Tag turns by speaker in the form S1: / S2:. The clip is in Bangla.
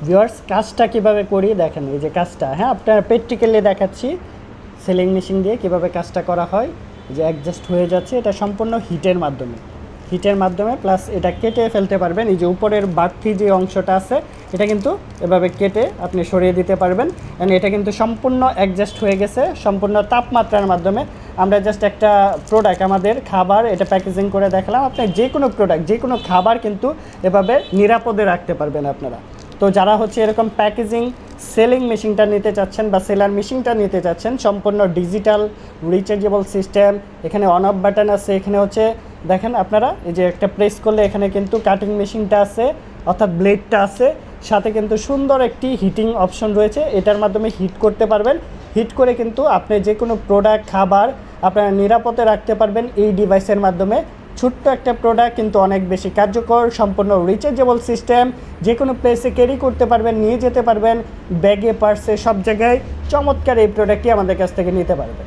S1: ভিউয়ার্স কাজটা কীভাবে করি দেখেন, এই যে কাজটা, হ্যাঁ আপনার প্র্যাকটিক্যালি দেখাচ্ছি সেলিং মেশিন দিয়ে কীভাবে কাজটা করা হয়। যে অ্যাডজাস্ট হয়ে যাচ্ছে, এটা সম্পূর্ণ হিটের মাধ্যমে প্লাস এটা কেটে ফেলতে পারবেন। এই যে উপরের বাড়তি যে অংশটা আছে এটা কিন্তু এভাবে কেটে আপনি সরিয়ে দিতে পারবেন। অ্যান্ড এটা কিন্তু সম্পূর্ণ অ্যাডজাস্ট হয়ে গেছে সম্পূর্ণ তাপমাত্রার মাধ্যমে। আমরা জাস্ট একটা প্রোডাক্ট, আমাদের খাবার, এটা প্যাকেজিং করে দেখালাম। আপনি যে কোনো প্রোডাক্ট, যে কোনো খাবার কিন্তু এভাবে নিরাপদে রাখতে পারবেন আপনারা। তো যারা হচ্ছে এরকম প্যাকেজিং সেলিং মেশিনটা নিতে চাচ্ছেন বা সেলার মেশিনটা নিতে চাচ্ছেন, সম্পূর্ণ ডিজিটাল রিচার্জেবল সিস্টেম, এখানে অন অফ বাটন আছে, এখানে হচ্ছে দেখেন আপনারা এই যে একটা প্রেস করলে এখানে কিন্তু কাটিং মেশিনটা আছে অর্থাৎ ব্লেডটা আছে, সাথে কিন্তু সুন্দর একটি হিটিং অপশন রয়েছে, এটার মাধ্যমে হিট করতে পারবেন। হিট করে কিন্তু আপনি যে কোনো প্রোডাক্ট, খাবার আপনারা নিরাপদে রাখতে পারবেন এই ডিভাইসের মাধ্যমে। ছোট্ট একটা প্রোডাক্ট কিন্তু অনেক বেশি কার্যকর, সম্পূর্ণ রিচার্জেবল সিস্টেম, যে কোনো প্লেসে ক্যারি করতে পারবেন, নিয়ে যেতে পারবেন, ব্যাগে, পার্সে, সব জায়গায় চমৎকার এই প্রোডাক্টটি আমাদের কাছ থেকে নিতে পারবেন।